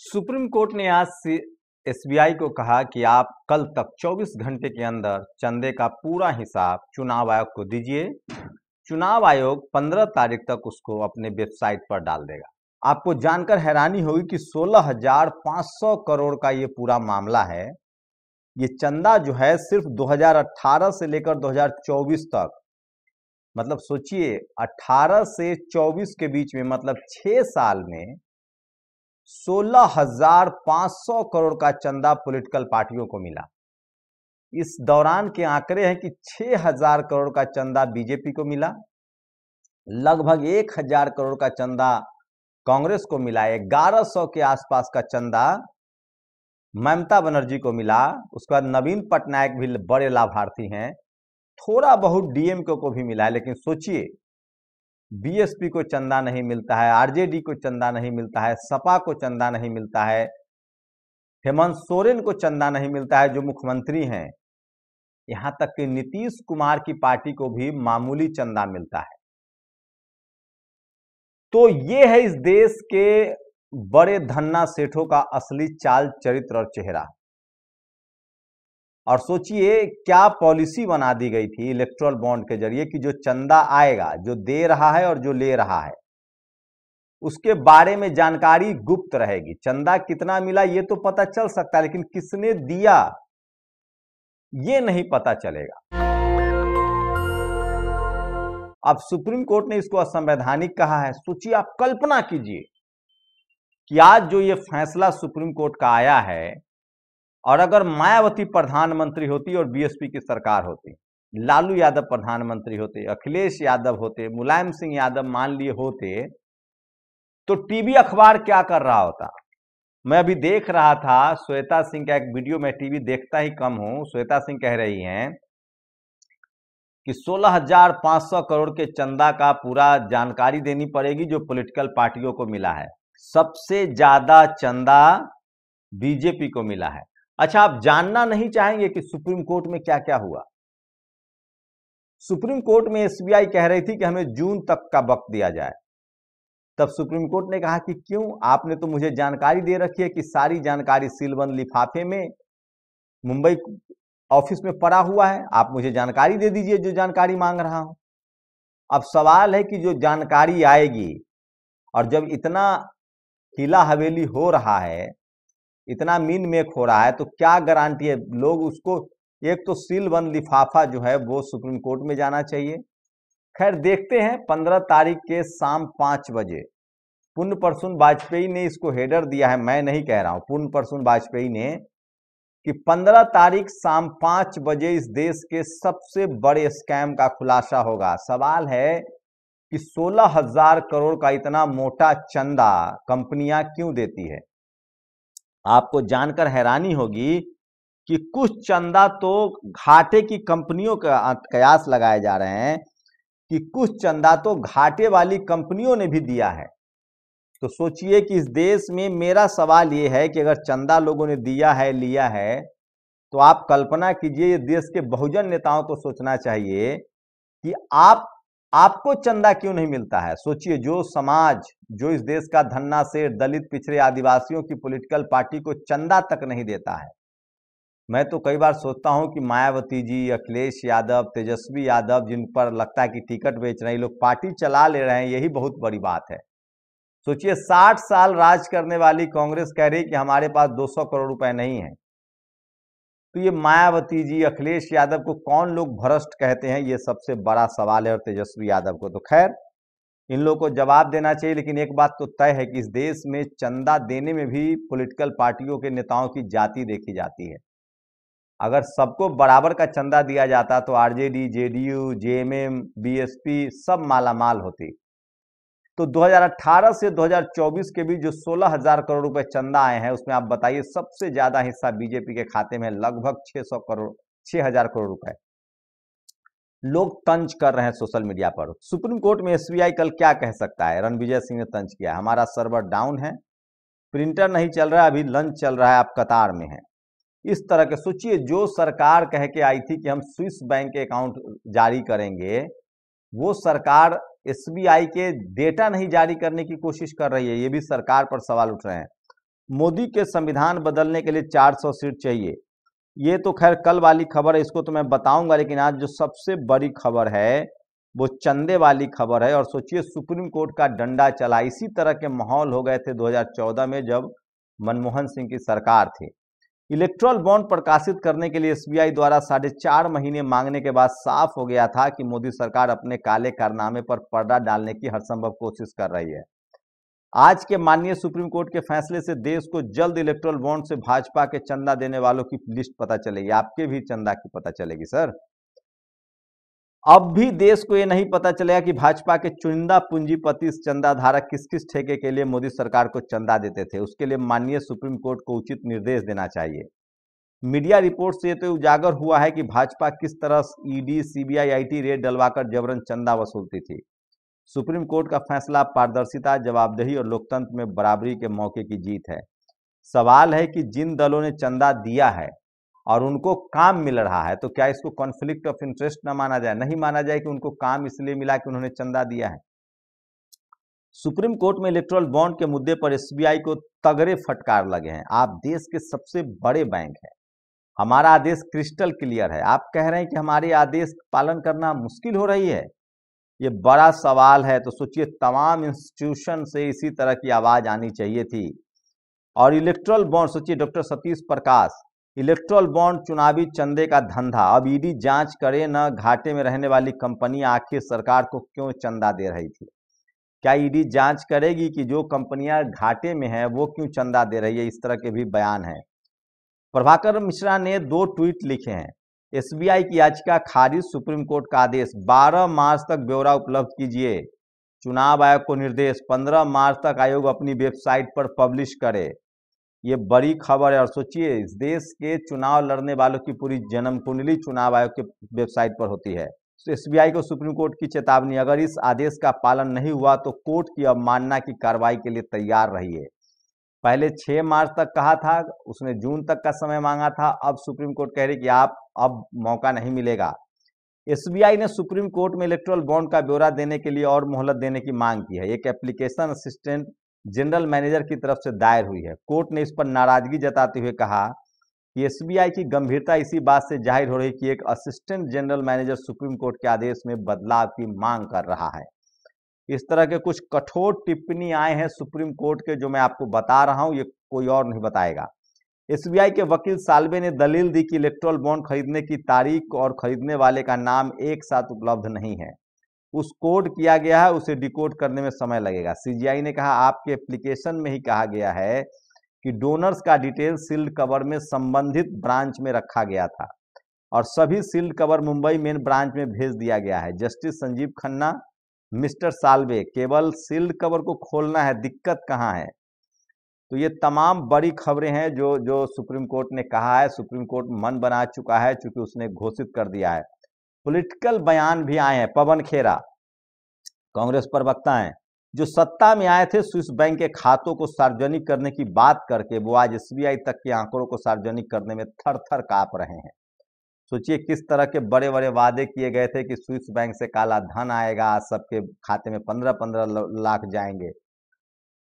Supreme court ने आज से एसबीआई को कहा कि आप कल तक 24 घंटे के अंदर चंदे का पूरा हिसाब चुनाव आयोग को दीजिए। चुनाव आयोग 15 तारीख तक उसको अपने वेबसाइट पर डाल देगा। आपको जानकर हैरानी होगी कि 16,500 करोड़ का ये पूरा मामला है। ये चंदा जो है सिर्फ 2018 से लेकर 2024 तक, मतलब सोचिए 18 से 24 के बीच में, मतलब 6 साल में 16,500 करोड़ का चंदा पॉलिटिकल पार्टियों को मिला। इस दौरान के आंकड़े हैं कि 6,000 करोड़ का चंदा बीजेपी को मिला, लगभग 1,000 करोड़ का चंदा कांग्रेस को मिला, 1,100 के आसपास का चंदा ममता बनर्जी को मिला। उसके बाद नवीन पटनायक भी बड़े लाभार्थी हैं, थोड़ा बहुत डीएमके को भी मिला है। लेकिन सोचिए, बीएसपी को चंदा नहीं मिलता है, आरजेडी को चंदा नहीं मिलता है, सपा को चंदा नहीं मिलता है, हेमंत सोरेन को चंदा नहीं मिलता है जो मुख्यमंत्री हैं, यहां तक कि नीतीश कुमार की पार्टी को भी मामूली चंदा मिलता है। तो ये है इस देश के बड़े धन्ना सेठों का असली चाल चरित्र और चेहरा। और सोचिए क्या पॉलिसी बना दी गई थी इलेक्टोरल बॉन्ड के जरिए कि जो चंदा आएगा, जो दे रहा है और जो ले रहा है, उसके बारे में जानकारी गुप्त रहेगी। चंदा कितना मिला ये तो पता चल सकता है, लेकिन किसने दिया ये नहीं पता चलेगा। अब सुप्रीम कोर्ट ने इसको असंवैधानिक कहा है। सोचिए, आप कल्पना कीजिए कि आज जो ये फैसला सुप्रीम कोर्ट का आया है, और अगर मायावती प्रधानमंत्री होती और बीएसपी की सरकार होती, लालू यादव प्रधानमंत्री होते, अखिलेश यादव होते, मुलायम सिंह यादव मान लिए होते, तो टीवी अखबार क्या कर रहा होता। मैं अभी देख रहा था श्वेता सिंह का एक वीडियो, में टीवी देखता ही कम हूं। श्वेता सिंह कह रही हैं कि 16,500 करोड़ के चंदा का पूरा जानकारी देनी पड़ेगी जो पॉलिटिकल पार्टियों को मिला है। सबसे ज्यादा चंदा बीजेपी को मिला है। अच्छा, आप जानना नहीं चाहेंगे कि सुप्रीम कोर्ट में क्या क्या हुआ? सुप्रीम कोर्ट में एसबीआई कह रही थी कि हमें जून तक का वक्त दिया जाए। तब सुप्रीम कोर्ट ने कहा कि क्यों, आपने तो मुझे जानकारी दे रखी है कि सारी जानकारी सीलबंद लिफाफे में मुंबई ऑफिस में पड़ा हुआ है, आप मुझे जानकारी दे दीजिए जो जानकारी मांग रहा हूं। अब सवाल है कि जो जानकारी आएगी, और जब इतना हिला हवेली हो रहा है, इतना मीन मेक हो रहा है, तो क्या गारंटी है लोग उसको, एक तो सीलबंद लिफाफा जो है वो सुप्रीम कोर्ट में जाना चाहिए। खैर देखते हैं। 15 तारीख के शाम 5 बजे पुण्य प्रसून वाजपेयी ने इसको हेडर दिया है, मैं नहीं कह रहा हूं, पुण्य प्रसून वाजपेयी ने, कि 15 तारीख शाम 5 बजे इस देश के सबसे बड़े स्कैम का खुलासा होगा। सवाल है कि 16,000 करोड़ का इतना मोटा चंदा कंपनियां क्यों देती है? आपको जानकर हैरानी होगी कि कुछ चंदा तो घाटे की कंपनियों का कयास लगाए जा रहे हैं कि कुछ चंदा तो घाटे वाली कंपनियों ने भी दिया है। तो सोचिए कि इस देश में, मेरा सवाल ये है कि अगर चंदा लोगों ने दिया है, लिया है, तो आप कल्पना कीजिए, ये देश के बहुजन नेताओं को सोचना चाहिए कि आपको चंदा क्यों नहीं मिलता है। सोचिए, जो समाज, जो इस देश का धन्ना सेठ, दलित, पिछड़े, आदिवासियों की पॉलिटिकल पार्टी को चंदा तक नहीं देता है। मैं तो कई बार सोचता हूं कि मायावती जी, अखिलेश यादव, तेजस्वी यादव, जिन पर लगता है कि टिकट बेच रहे हैं, लोग पार्टी चला ले रहे हैं, यही बहुत बड़ी बात है। सोचिए, 60 साल राज करने वाली कांग्रेस कह रही कि हमारे पास 200 करोड़ रुपए नहीं है। तो ये मायावती जी, अखिलेश यादव को कौन लोग भ्रष्ट कहते हैं, ये सबसे बड़ा सवाल है, और तेजस्वी यादव को। तो खैर, इन लोगों को जवाब देना चाहिए। लेकिन एक बात तो तय है कि इस देश में चंदा देने में भी पॉलिटिकल पार्टियों के नेताओं की जाति देखी जाती है। अगर सबको बराबर का चंदा दिया जाता तो आरजेडी, जेडीयू, जेएमएम, बीएसपी सब मालामाल होती। तो 2018 से 2024 के बीच जो 16,000 करोड़ रुपए चंदा आए हैं, उसमें आप बताइए सबसे ज्यादा हिस्सा बीजेपी के खाते में, लगभग 6,000 करोड़ रुपए। लोग तंज कर रहे हैं सोशल मीडिया पर। सुप्रीम कोर्ट में एसबीआई कल क्या कह सकता है? रणविजय सिंह ने तंज किया, हमारा सर्वर डाउन है, प्रिंटर नहीं चल रहा है, अभी लंच चल रहा है, आप कतार में हैं। इस तरह के, सोचिए, जो सरकार कह के आई थी कि हम स्विस बैंक के अकाउंट जारी करेंगे, वो सरकार एसबीआई के डेटा नहीं जारी करने की कोशिश कर रही है। ये भी सरकार पर सवाल उठ रहे हैं। मोदी के संविधान बदलने के लिए 400 सीट चाहिए। ये तो खैर कल वाली खबर है, इसको तो मैं बताऊंगा, लेकिन आज जो सबसे बड़ी खबर है वो चंदे वाली खबर है। और सोचिए, सुप्रीम कोर्ट का डंडा चला। इसी तरह के माहौल हो गए थे 2014 में, जब मनमोहन सिंह की सरकार थी। इलेक्ट्रल बॉन्ड प्रकाशित करने के लिए एसबीआई द्वारा 4.5 महीने मांगने के बाद साफ हो गया था कि मोदी सरकार अपने काले कारनामे पर पर्दा डालने की हर संभव कोशिश कर रही है। आज के माननीय सुप्रीम कोर्ट के फैसले से देश को जल्द इलेक्ट्रल बॉन्ड से भाजपा के चंदा देने वालों की लिस्ट पता चलेगी। आपके भी चंदा की पता चलेगी सर। अब भी देश को यह नहीं पता चलेगा कि भाजपा के चुनिंदा पूंजीपति चंदा धारक किस किस ठेके के लिए मोदी सरकार को चंदा देते थे। उसके लिए माननीय सुप्रीम कोर्ट को उचित निर्देश देना चाहिए। मीडिया रिपोर्ट से तो उजागर हुआ है कि भाजपा किस तरह ईडी, सीबीआई, आईटी रेड डलवाकर जबरन चंदा वसूलती थी। सुप्रीम कोर्ट का फैसला पारदर्शिता, जवाबदेही और लोकतंत्र में बराबरी के मौके की जीत है। सवाल है कि जिन दलों ने चंदा दिया है और उनको काम मिल रहा है, तो क्या इसको कॉन्फ्लिक्ट ऑफ इंटरेस्ट न माना जाए? नहीं माना जाए कि उनको काम इसलिए मिला कि उन्होंने चंदा दिया है। सुप्रीम कोर्ट में इलेक्ट्रल बॉन्ड के मुद्दे पर एसबीआई को तगड़े फटकार लगे हैं। आप देश के सबसे बड़े बैंक हैं, हमारा आदेश क्रिस्टल क्लियर है, आप कह रहे हैं कि हमारे आदेश पालन करना मुश्किल हो रही है। ये बड़ा सवाल है। तो सोचिए, तमाम इंस्टीट्यूशन से इसी तरह की आवाज आनी चाहिए थी। और इलेक्ट्रल बॉन्ड, सोचिए डॉक्टर सतीश प्रकाश, इलेक्ट्रल बॉन्ड चुनावी चंदे का धंधा। अब ईडी जांच करे न, घाटे में रहने वाली कंपनी आखिर सरकार को क्यों चंदा दे रही थी? क्या ईडी जांच करेगी कि जो कंपनियां घाटे में हैं वो क्यों चंदा दे रही है? इस तरह के भी बयान हैं। प्रभाकर मिश्रा ने 2 ट्वीट लिखे हैं। एसबीआई की याचिका खारिज, सुप्रीम कोर्ट का आदेश। 12 मार्च तक ब्यौरा उपलब्ध कीजिए। चुनाव आयोग को निर्देश, 15 मार्च तक आयोग अपनी वेबसाइट पर पब्लिश करे। ये बड़ी खबर है। और सोचिए, इस देश के चुनाव लड़ने वालों की पूरी जन्म कुंडली चुनाव आयोग के वेबसाइट पर होती है। तो एसबीआई को सुप्रीम कोर्ट की चेतावनी, अगर इस आदेश का पालन नहीं हुआ तो कोर्ट की अवमानना की कार्रवाई के लिए तैयार रहिए। पहले 6 मार्च तक कहा था, उसने जून तक का समय मांगा था। अब सुप्रीम कोर्ट कह रही कि आप अब मौका नहीं मिलेगा। एसबीआई ने सुप्रीम कोर्ट में इलेक्ट्रल बॉन्ड का ब्यौरा देने के लिए और मोहलत देने की मांग की है। एक एप्लीकेशन असिस्टेंट जनरल मैनेजर की तरफ से दायर हुई है। कोर्ट ने इस पर नाराजगी जताते हुए कहा कि एसबीआई की गंभीरता इसी बात से जाहिर हो रही कि एक assistant general manager supreme court के आदेश में बदलाव की मांग कर रहा है। इस तरह के कुछ कठोर टिप्पणी आए हैं सुप्रीम कोर्ट के, जो मैं आपको बता रहा हूं, ये कोई और नहीं बताएगा। एसबीआई के वकील साल्वे ने दलील दी कि इलेक्ट्रल बॉन्ड खरीदने की तारीख और खरीदने वाले का नाम एक साथ उपलब्ध नहीं है। उस कोड किया गया है, उसे डिकोड करने में समय लगेगा। सीजीआई ने कहा, आपके एप्लीकेशन में ही कहा गया है कि डोनर्स का डिटेल सील्ड कवर में संबंधित ब्रांच में रखा गया था और सभी sealed cover Mumbai main branch में भेज दिया गया है। जस्टिस संजीव खन्ना, मिस्टर साल्वे, केवल सील्ड कवर को खोलना है, दिक्कत कहाँ है? तो ये तमाम बड़ी खबरें हैं जो सुप्रीम कोर्ट ने कहा है। सुप्रीम कोर्ट मन बना चुका है, चूंकि उसने घोषित कर दिया है। पॉलिटिकल बयान भी आए हैं। पवन खेरा, कांग्रेस प्रवक्ता हैं, जो सत्ता में आए थे, स्विस बैंक के खातों को सार्वजनिक करने की बात करके वो आज एसबीआई तक के आंकड़ों को सार्वजनिक करने में थर थर कांप रहे हैं। सोचिए, किस तरह के बड़े बड़े वादे किए गए थे कि स्विस बैंक से काला धन आएगा, सबके खाते में 15-15 लाख जाएंगे।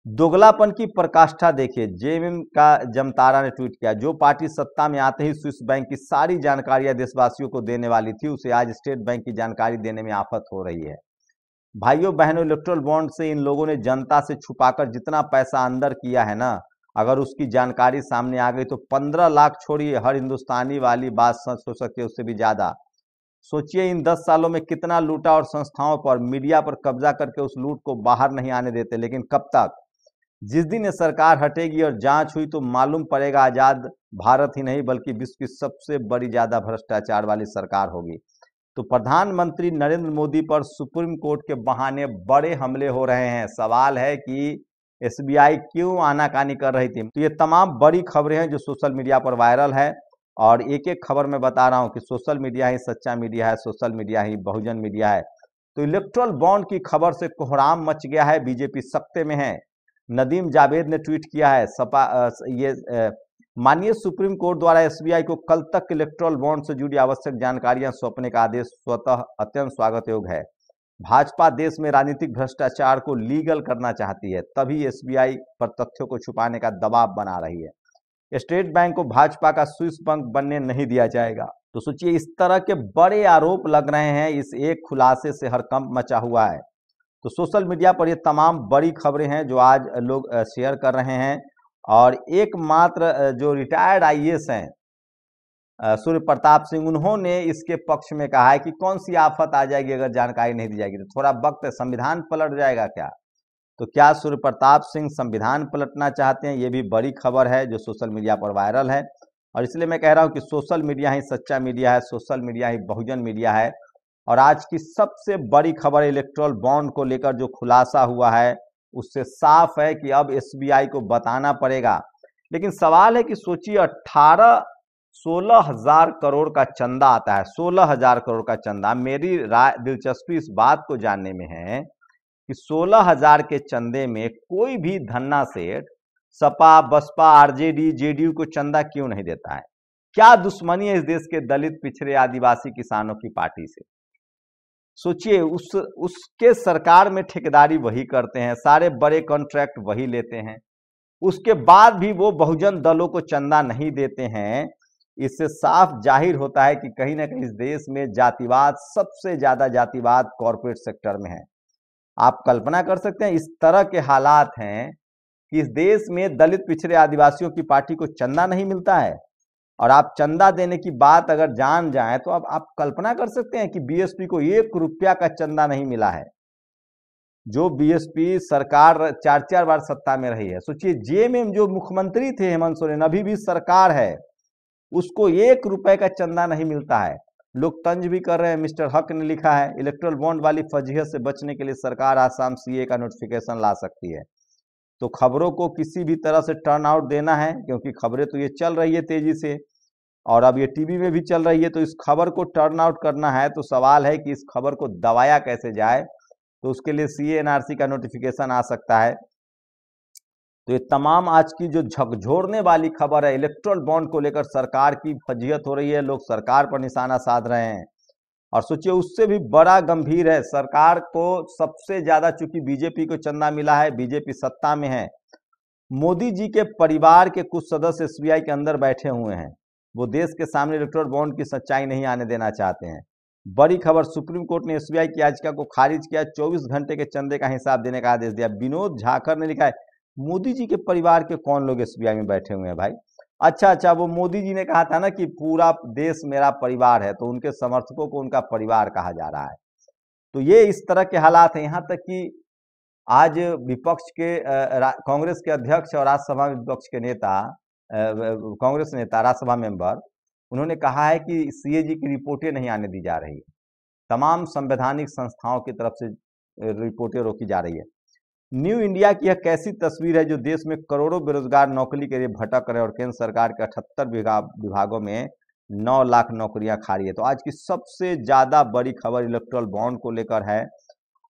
दोगलापन की पराकाष्ठा देखिए। जेएमएम का जमतारा ने ट्वीट किया, जो पार्टी सत्ता में आते ही स्विस बैंक की सारी जानकारियां देशवासियों को देने वाली थी, उसे आज स्टेट बैंक की जानकारी देने में आफत हो रही है। भाइयों बहनों, इलेक्ट्रल बॉन्ड से इन लोगों ने जनता से छुपाकर जितना पैसा अंदर किया है ना, अगर उसकी जानकारी सामने आ गई तो 15 लाख छोड़िए, हर हिंदुस्तानी वाली बात सच हो सकती है, उससे भी ज्यादा। सोचिए, इन 10 सालों में कितना लूटा और संस्थाओं पर, मीडिया पर कब्जा करके उस लूट को बाहर नहीं आने देते। लेकिन कब तक? जिस दिन ये सरकार हटेगी और जांच हुई तो मालूम पड़ेगा आजाद भारत ही नहीं बल्कि विश्व की सबसे बड़ी ज्यादा भ्रष्टाचार वाली सरकार होगी। तो प्रधानमंत्री नरेंद्र मोदी पर सुप्रीम कोर्ट के बहाने बड़े हमले हो रहे हैं। सवाल है कि एसबीआई क्यों आनाकानी कर रही थी? तो ये तमाम बड़ी खबरें हैं जो सोशल मीडिया पर वायरल है, और एक एक खबर मैं बता रहा हूं कि सोशल मीडिया ही सच्चा मीडिया है, सोशल मीडिया ही बहुजन मीडिया है। तो इलेक्ट्रल बॉन्ड की खबर से कोहराम मच गया है, बीजेपी सख्ते में है। नदीम जावेद ने ट्वीट किया है, माननीय सुप्रीम कोर्ट द्वारा एसबीआई को कल तक इलेक्ट्रल बॉन्ड से जुड़ी आवश्यक जानकारियां सौंपने का आदेश स्वतः अत्यंत स्वागत योग्य है। भाजपा देश में राजनीतिक भ्रष्टाचार को लीगल करना चाहती है, तभी एसबीआई पर तथ्यों को छुपाने का दबाव बना रही है। स्टेट बैंक को भाजपा का स्विस बैंक बनने नहीं दिया जाएगा। तो सोचिए, इस तरह के बड़े आरोप लग रहे हैं, इस एक खुलासे से हड़कंप मचा हुआ है। तो सोशल मीडिया पर ये तमाम बड़ी खबरें हैं जो आज लोग शेयर कर रहे हैं। और एकमात्र जो रिटायर्ड आईएएस हैं सूर्य प्रताप सिंह, उन्होंने इसके पक्ष में कहा है कि कौन सी आफत आ जाएगी अगर जानकारी नहीं दी जाएगी, तो थोड़ा वक्त है, संविधान पलट जाएगा क्या? तो क्या सूर्य प्रताप सिंह संविधान पलटना चाहते हैं? ये भी बड़ी खबर है जो सोशल मीडिया पर वायरल है। और इसलिए मैं कह रहा हूं कि सोशल मीडिया ही सच्चा मीडिया है, सोशल मीडिया ही बहुजन मीडिया है। और आज की सबसे बड़ी खबर इलेक्ट्रल बॉन्ड को लेकर जो खुलासा हुआ है, उससे साफ है कि अब एसबीआई को बताना पड़ेगा। लेकिन सवाल है कि सोचिए, 16,000 करोड़ का चंदा आता है, 16,000 करोड़ का चंदा। मेरी दिलचस्पी इस बात को जानने में है कि 16,000 के चंदे में कोई भी धन्ना सेठ सपा, बसपा, आरजेडी, जेडीयू को चंदा क्यों नहीं देता है? क्या दुश्मनी है इस देश के दलित, पिछड़े, आदिवासी किसानों की पार्टी से? सोचिए, उसके सरकार में ठेकेदारी वही करते हैं, सारे बड़े कॉन्ट्रैक्ट वही लेते हैं, उसके बाद भी वो बहुजन दलों को चंदा नहीं देते हैं। इससे साफ जाहिर होता है कि कहीं ना कहीं इस देश में जातिवाद, सबसे ज्यादा जातिवाद कॉर्पोरेट सेक्टर में है। आप कल्पना कर सकते हैं, इस तरह के हालात हैं कि इस देश में दलित, पिछड़े, आदिवासियों की पार्टी को चंदा नहीं मिलता है। और आप चंदा देने की बात अगर जान जाएं तो अब आप कल्पना कर सकते हैं कि बीएसपी को 1 रुपया का चंदा नहीं मिला है। जो बीएसपी सरकार 4-4 बार सत्ता में रही है, सोचिए, जेएमएम जो मुख्यमंत्री थे हेमंत सोरेन, अभी भी सरकार है, उसको 1 रुपए का चंदा नहीं मिलता है। लोग तंज भी कर रहे हैं। मिस्टर हक ने लिखा है, इलेक्ट्रल बॉन्ड वाली फजीहत से बचने के लिए सरकार आसाम सीए का नोटिफिकेशन ला सकती है। तो खबरों को किसी भी तरह से टर्न आउट देना है, क्योंकि खबरें तो ये चल रही है तेजी से, और अब ये टीवी में भी चल रही है। तो इस खबर को टर्न आउट करना है, तो सवाल है कि इस खबर को दबाया कैसे जाए। तो उसके लिए सीए एनआरसी का नोटिफिकेशन आ सकता है। तो ये तमाम आज की जो झकझोरने वाली खबर है, इलेक्ट्रल बॉन्ड को लेकर सरकार की फजीहत हो रही है, लोग सरकार पर निशाना साध रहे हैं। और सोचिए, उससे भी बड़ा गंभीर है, सरकार को सबसे ज्यादा चूंकि बीजेपी को चंदा मिला है, बीजेपी सत्ता में है, मोदी जी के परिवार के कुछ सदस्य एसबीआई के अंदर बैठे हुए हैं। वो देश के सामने इलेक्ट्रल बॉन्ड की सच्चाई नहीं आने देना चाहते हैं। बड़ी खबर, सुप्रीम कोर्ट ने एसबीआई की याचिका को खारिज किया, 24 घंटे के चंदे का हिसाब देने का आदेश दिया। विनोद झाकर ने लिखा है, मोदी जी के परिवार के कौन लोग एसबीआई में बैठे हुए हैं भाई? अच्छा, वो मोदी जी ने कहा था ना कि पूरा देश मेरा परिवार है, तो उनके समर्थकों को उनका परिवार कहा जा रहा है। तो ये इस तरह के हालात हैं। यहाँ तक कि आज विपक्ष के कांग्रेस के अध्यक्ष और राज्यसभा विपक्ष के नेता, कांग्रेस नेता, राज्यसभा मेंबर, उन्होंने कहा है कि सीएजी की रिपोर्टें नहीं आने दी जा रही है। तमाम संवैधानिक संस्थाओं की तरफ से रिपोर्टें रोकी जा रही है। न्यू इंडिया की यह कैसी तस्वीर है जो देश में करोड़ों बेरोजगार नौकरी के लिए भटक रहे और केंद्र सरकार के 78 विभागों में 9 लाख नौकरियां खाली है। तो आज की सबसे ज्यादा बड़ी खबर इलेक्ट्रल बॉन्ड को लेकर है।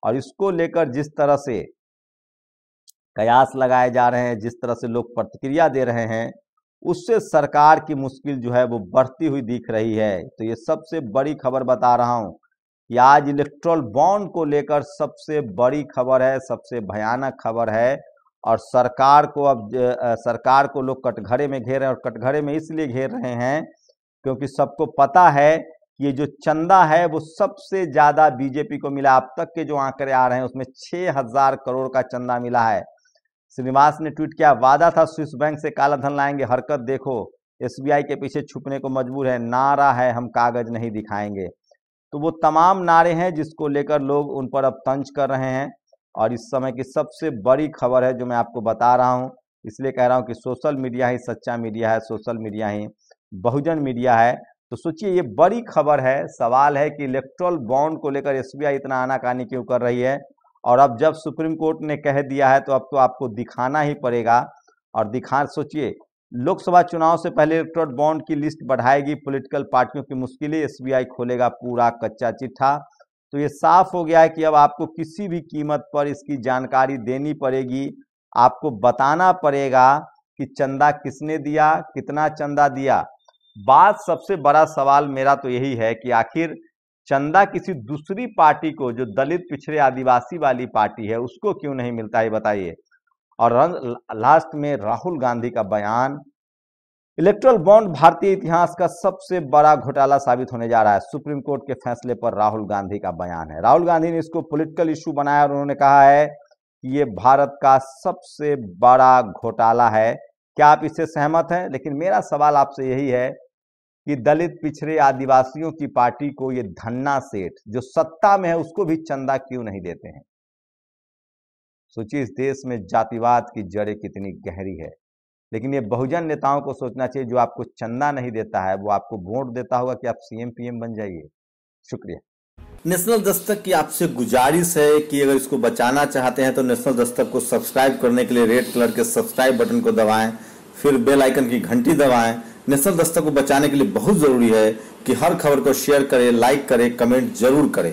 और इसको लेकर जिस तरह से कयास लगाए जा रहे हैं, जिस तरह से लोग प्रतिक्रिया दे रहे हैं, उससे सरकार की मुश्किल जो है वो बढ़ती हुई दिख रही है। तो ये सबसे बड़ी खबर बता रहा हूं कि आज इलेक्ट्रल बॉन्ड को लेकर सबसे बड़ी खबर है, सबसे भयानक खबर है। और सरकार को अब सरकार को लोग कटघरे में घेर रहे हैं, और कटघरे में इसलिए घेर रहे हैं क्योंकि सबको पता है कि ये जो चंदा है वो सबसे ज्यादा बीजेपी को मिला। अब तक के जो आंकड़े आ रहे हैं उसमें 6,000 करोड़ का चंदा मिला है। श्रीनिवास ने ट्वीट किया, वादा था स्विस बैंक से काला धन लाएंगे, हरकत देखो, एसबीआई के पीछे छुपने को मजबूर है, नारा है हम कागज नहीं दिखाएंगे। तो वो तमाम नारे हैं जिसको लेकर लोग उन पर अब तंज कर रहे हैं। और इस समय की सबसे बड़ी खबर है जो मैं आपको बता रहा हूं, इसलिए कह रहा हूं कि सोशल मीडिया ही सच्चा मीडिया है, सोशल मीडिया ही बहुजन मीडिया है। तो सोचिए, ये बड़ी खबर है। सवाल है कि इलेक्ट्रल बॉन्ड को लेकर एसबीआई इतना आनाकानी क्यों कर रही है। और अब जब सुप्रीम कोर्ट ने कह दिया है तो अब तो आपको दिखाना ही पड़ेगा। और सोचिए, लोकसभा चुनाव से पहले इलेक्ट्रल बॉन्ड की लिस्ट बढ़ाएगी पॉलिटिकल पार्टियों की मुश्किलें, एसबीआई खोलेगा पूरा कच्चा चिट्ठा। तो ये साफ हो गया है कि अब आपको किसी भी कीमत पर इसकी जानकारी देनी पड़ेगी, आपको बताना पड़ेगा कि चंदा किसने दिया, कितना चंदा दिया। बात सबसे बड़ा सवाल मेरा तो यही है कि आखिर चंदा किसी दूसरी पार्टी को, जो दलित पिछड़े आदिवासी वाली पार्टी है, उसको क्यों नहीं मिलता है बताइए। और लास्ट में राहुल गांधी का बयान, इलेक्ट्रल बॉन्ड भारतीय इतिहास का सबसे बड़ा घोटाला साबित होने जा रहा है। सुप्रीम कोर्ट के फैसले पर राहुल गांधी का बयान है। राहुल गांधी ने इसको पॉलिटिकल इशू बनाया और उन्होंने कहा है कि ये भारत का सबसे बड़ा घोटाला है। क्या आप इससे सहमत हैं? लेकिन मेरा सवाल आपसे यही है कि दलित पिछड़े आदिवासियों की पार्टी को ये धन्ना सेठ जो सत्ता में है उसको भी चंदा क्यों नहीं देते हैं? सोचिए इस देश में जातिवाद की जड़ें कितनी गहरी है। लेकिन ये बहुजन नेताओं को सोचना चाहिए, जो आपको चंदा नहीं देता है वो आपको वोट देता होगा कि आप सीएम पीएम बन जाइए। शुक्रिया। नेशनल दस्तक की आपसे गुजारिश है कि अगर इसको बचाना चाहते हैं तो नेशनल दस्तक को सब्सक्राइब करने के लिए रेड कलर के सब्सक्राइब बटन को दबाएं, फिर बेल आइकन की घंटी दबाएं। नेशनल दस्तक को बचाने के लिए बहुत जरूरी है कि हर खबर को शेयर करें, लाइक करें, कमेंट जरूर करें।